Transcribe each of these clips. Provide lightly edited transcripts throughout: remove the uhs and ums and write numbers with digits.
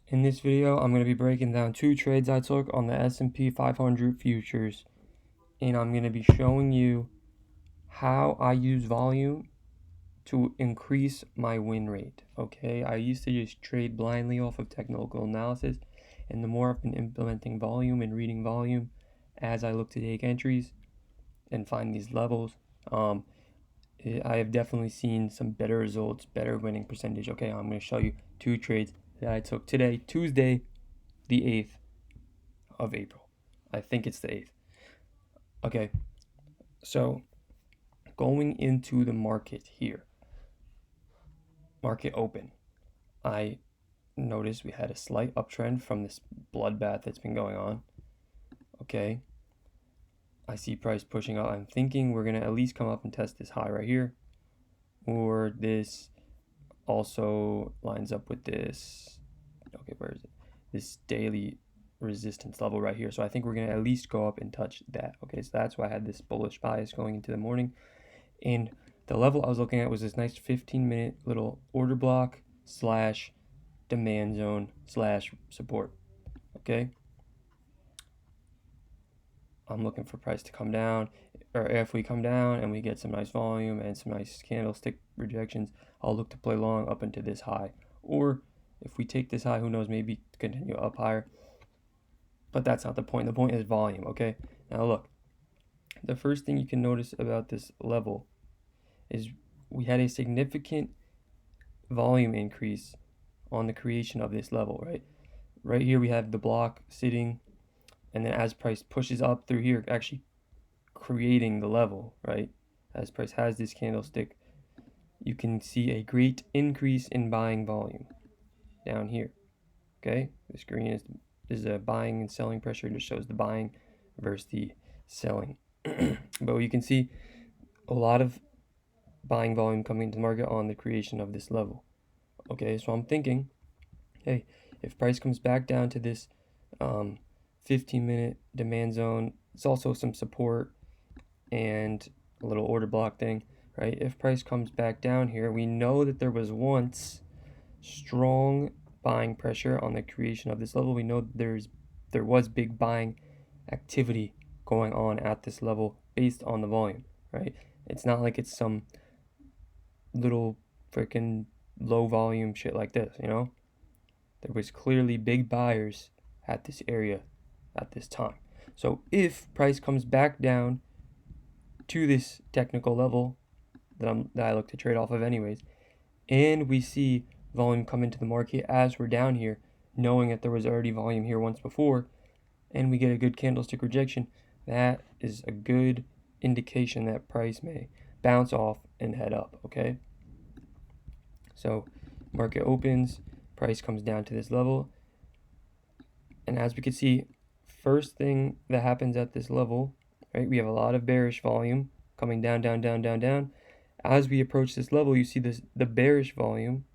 In this video, I'm going to be breaking down 2 trades I took on the S&P 500 futures, and I'm going to be showing you how I use volume to increase my win rate. Okay, I used to just trade blindly off of technical analysis, and the more I've been implementing volume and reading volume as I look to take entries and find these levels, I have definitely seen some better results, better winning percentage. Okay, I'm going to show you 2 trades that I took today, Tuesday, the 8th of April. I think it's the 8th. Okay, so going into the market here, market open, I noticed we had a slight uptrend from this bloodbath that's been going on. Okay, I see price pushing up. I'm thinking we're going to at least come up and test this high right here, or this also lines up with this. Okay, where is it? This daily resistance level right here. So I think we're going to at least go up and touch that. Okay, so that's why I had this bullish bias going into the morning. And the level I was looking at was this nice 15-minute little order block slash demand zone slash support. Okay, I'm looking for price to come down, or if we come down and we get some nice volume and some nice candlestick rejections, I'll look to play long up into this high. Or if we take this high, who knows, maybe continue up higher. But that's not the point. The point is volume, okay? Now look, the first thing you can notice about this level is we had a significant volume increase on the creation of this level, right? Right here we have the block sitting, and then as price pushes up through here, actually creating the level, right? As price has this candlestick, you can see a great increase in buying volume down here, okay? This green is a buying and selling pressure. It just shows the buying versus the selling. But you can see a lot of buying volume coming into the market on the creation of this level. Okay, so I'm thinking, hey, if price comes back down to this 15-minute demand zone, it's also some support and a little order block thing, right? If price comes back down here, we know that there was once strong buying pressure on the creation of this level. We know there was big buying activity going on at this level based on the volume, right? It's not like it's some little freaking low volume shit like this, you know? There was clearly big buyers at this area at this time. So if price comes back down to this technical level that I look to trade off of anyways, and we see volume come into the market as we're down here, knowing that there was already volume here once before, and we get a good candlestick rejection, that is a good indication that price may bounce off and head up, okay? So market opens, price comes down to this level, and as we can see, first thing that happens at this level, right, we have a lot of bearish volume coming down, down, down, down, down. As we approach this level, you see the bearish volume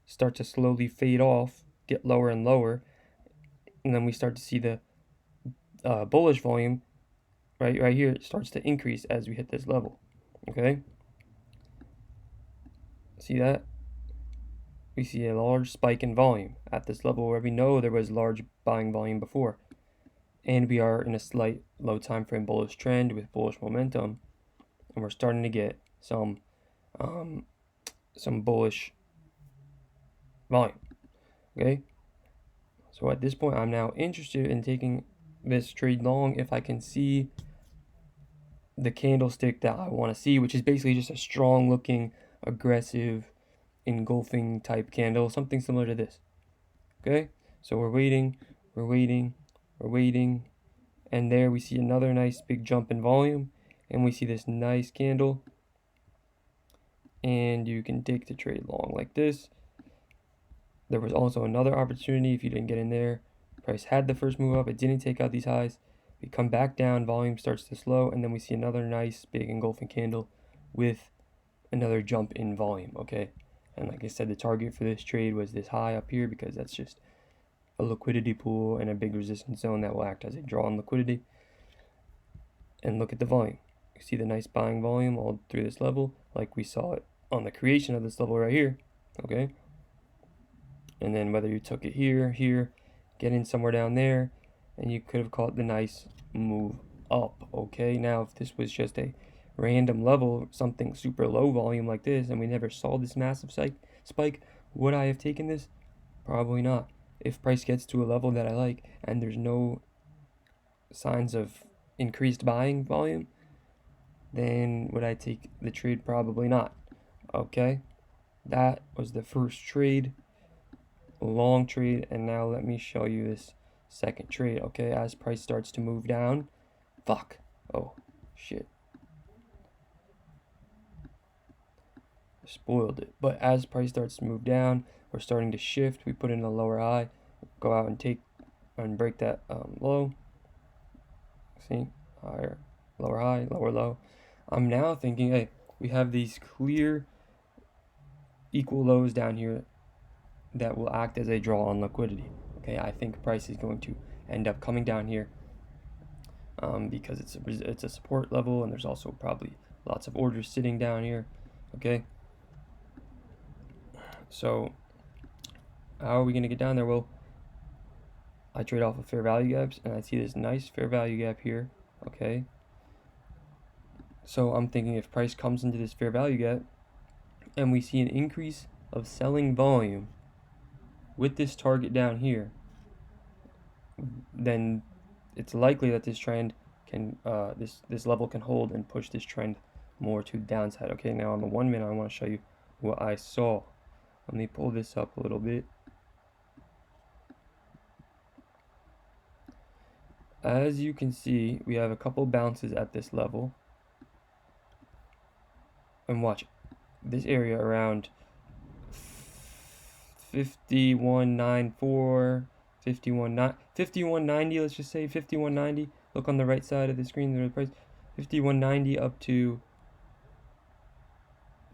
start to slowly fade off, get lower and lower, and then we start to see the bullish volume right here, it starts to increase as we hit this level. Okay, see that? We see a large spike in volume at this level where we know there was large buying volume before, and we are in a slight low time frame bullish trend with bullish momentum, and we're starting to get some bullish volume. Okay, so at this point I'm now interested in taking this trade long if I can see the candlestick that I want to see, which is basically just a strong looking, aggressive, engulfing type candle, something similar to this. Okay, so we're waiting, and there we see another nice big jump in volume, and we see this nice candle, and you can take the trade long like this. There was also another opportunity if you didn't get in there. Price had the first move up, it didn't take out these highs. We come back down, volume starts to slow, and then we see another nice big engulfing candle with another jump in volume, okay? And like I said, the target for this trade was this high up here because that's just a liquidity pool and a big resistance zone that will act as a draw on liquidity. And look at the volume. You see the nice buying volume all through this level, like we saw it on the creation of this level right here, okay? And then whether you took it here, get in somewhere down there, and you could have caught the nice move up. Okay, now if this was just a random level, something super low volume like this, and we never saw this massive spike, would I have taken this? Probably not. If price gets to a level that I like and there's no signs of increased buying volume, then would I take the trade? Probably not. Okay, that was the first trade, long trade, and now let me show you this second trade. Okay, as price starts to move down, fuck, oh shit, spoiled it. But as price starts to move down, we're starting to shift. We put in a lower high, go out and take and break that low. See, higher, lower high, lower low. I'm now thinking, hey, we have these clear equal lows down here that will act as a draw on liquidity. Okay, I think price is going to end up coming down here because it's a support level, and there's also probably lots of orders sitting down here. Okay, so how are we going to get down there? Well, I trade off of fair value gaps, and I see this nice fair value gap here. Okay, so I'm thinking if price comes into this fair value gap and we see an increase of selling volume with this target down here, then it's likely that this trend can this level can hold and push this trend more to the downside. Okay, now on the 1 minute I want to show you what I saw. Let me pull this up a little bit. As you can see, we have a couple bounces at this level, and watch this area around 51.94, 51.90, let's just say 51.90. Look on the right side of the screen, there's the price 51.90 up to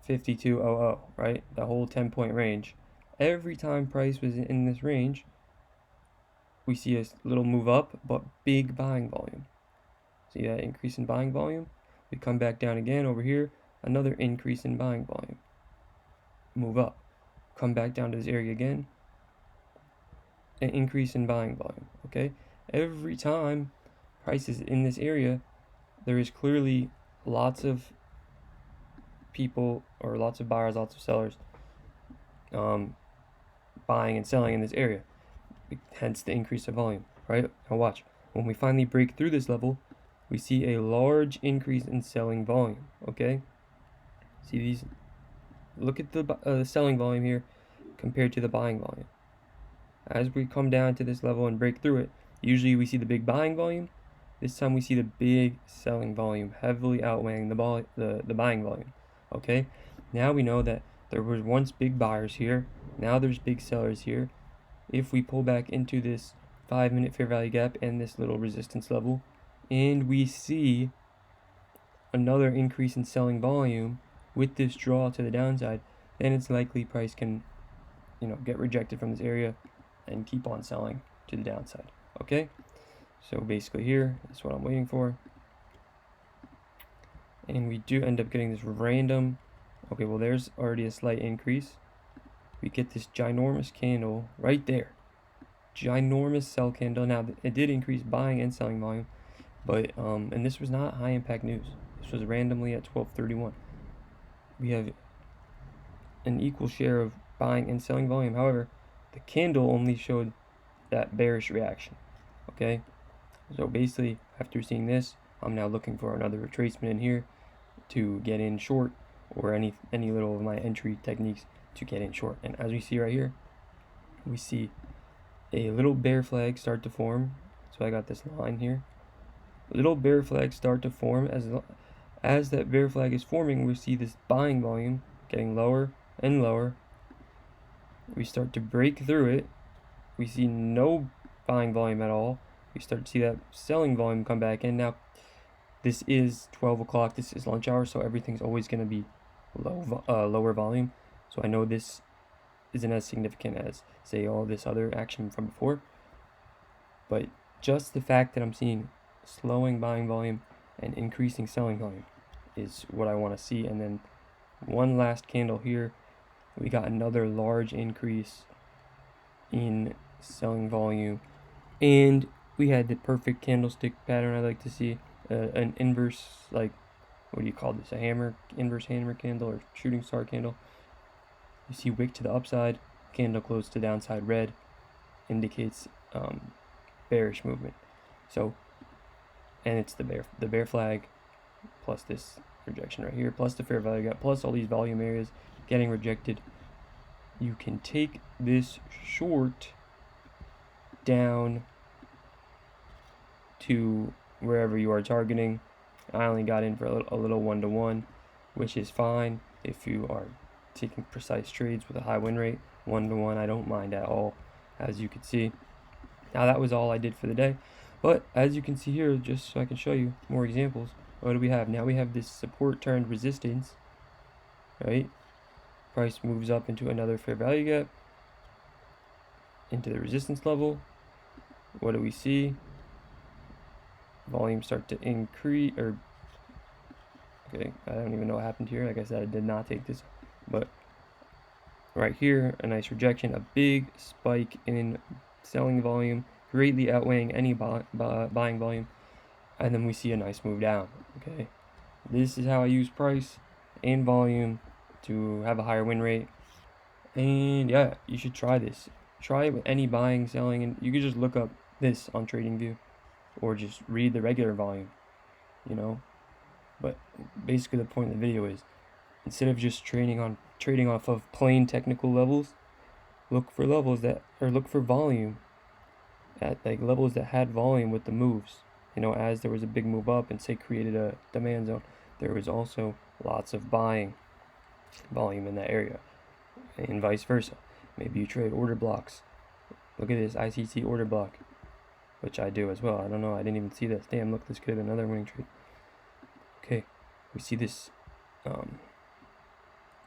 52.00, right? The whole 10-point range. Every time price was in this range, we see a little move up, but big buying volume. See that increase in buying volume? We come back down again over here, another increase in buying volume. Move up, come back down to this area again, an increase in buying volume. Okay, every time price is in this area, there is clearly lots of people, or lots of buyers, lots of sellers buying and selling in this area, hence the increase of volume. Right, now watch, when we finally break through this level, we see a large increase in selling volume. Okay, see these, look at the selling volume here compared to the buying volume. As we come down to this level and break through it, usually we see the big buying volume. This time we see the big selling volume heavily outweighing the buying volume. Okay, now we know that there was once big buyers here, now there's big sellers here. If we pull back into this 5-minute fair value gap and this little resistance level, and we see another increase in selling volume with this draw to the downside, then it's likely price can, get rejected from this area and keep on selling to the downside. Okay, so basically here, that's what I'm waiting for, and we do end up getting this random, okay, well there's already a slight increase. We get this ginormous candle right there, ginormous sell candle. Now it did increase buying and selling volume, but and this was not high impact news. This was randomly at 12:31. We have an equal share of buying and selling volume. However, the candle only showed that bearish reaction. Okay, so basically after seeing this, I'm now looking for another retracement in here to get in short, or any little of my entry techniques to get in short. And as we see right here, we see a little bear flag start to form. So I got this line here, little bear flag start to form. As that bear flag is forming, we see this buying volume getting lower and lower. We start to break through it. We see no buying volume at all. We start to see that selling volume come back in. Now, this is 12 o'clock. This is lunch hour, so everything's always going to be lower volume. So I know this isn't as significant as, say, all this other action from before. But just the fact that I'm seeing slowing buying volume and increasing selling volume is what I want to see. And then one last candle here, we got another large increase in selling volume. And we had the perfect candlestick pattern I like to see, an inverse, like, what do you call this, a hammer, inverse hammer candle or shooting star candle. You see wick to the upside, candle closed to downside red, indicates bearish movement. So, and it's the bear flag, plus this rejection right here, plus the fair value gap, plus all these volume areas getting rejected. You can take this short down to wherever you are targeting. I only got in for a little 1-to-1, which is fine if you are taking precise trades with a high win rate. 1-to-1 I don't mind at all, as you can see. Now that was all I did for the day, but as you can see here, just so I can show you more examples, what do we have? Now we have this support turned resistance, right? Price moves up into another fair value gap, into the resistance level. What do we see? Volume start to increase, or okay, I don't even know what happened here. Like I said, I did not take this, but right here, a nice rejection, a big spike in selling volume, greatly outweighing any buying volume, and then we see a nice move down. Okay, this is how I use price and volume to have a higher win rate. And yeah, you should try this. Try it with any buying, selling, and you can just look up this on TradingView or just read the regular volume, you know. But basically the point of the video is, instead of just trading off of plain technical levels, look for levels that, or look for volume at like levels that had volume with the moves. You know, as there was a big move up and say created a demand zone, there was also lots of buying volume in that area, and vice versa. Maybe you trade order blocks. Look at this ICT order block, which I do as well. I don't know, I didn't even see this. Damn, look, this could have been another winning trade. Okay, we see this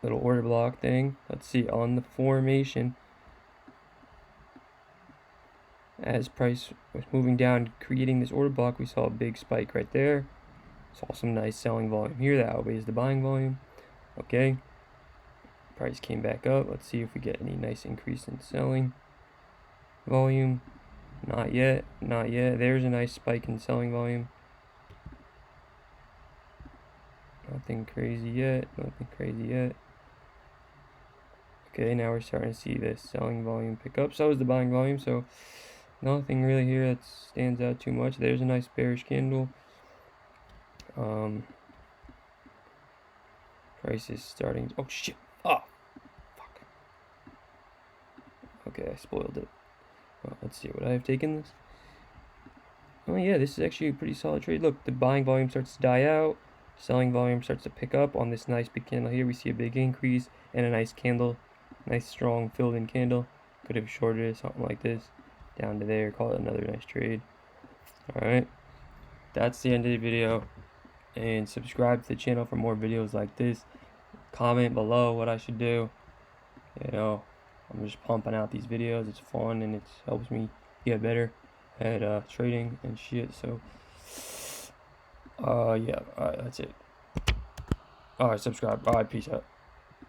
little order block thing. Let's see, on the formation, as price was moving down, creating this order block, we saw a big spike right there. Saw some nice selling volume here that outweighs the buying volume. Okay, price came back up. Let's see if we get any nice increase in selling volume. Not yet, not yet. There's a nice spike in selling volume. Nothing crazy yet, nothing crazy yet. Okay, now we're starting to see this selling volume pick up. So is the buying volume, so nothing really here that stands out too much. There's a nice bearish candle. Price is starting. Oh shit! Oh, fuck. Okay, I spoiled it. Well, let's see. Would I have taken this? Oh yeah, this is actually a pretty solid trade. Look, the buying volume starts to die out. Selling volume starts to pick up on this nice big candle here. We see a big increase and a nice candle, nice strong filled in candle. Could have shorted it, something like this, down to there. Call it another nice trade. All right, that's the end of the video. And subscribe to the channel for more videos like this. Comment below what I should do. You know, I'm just pumping out these videos. It's fun and it helps me get better at trading and shit. So yeah, alright, that's it. Alright, subscribe. Alright, peace out.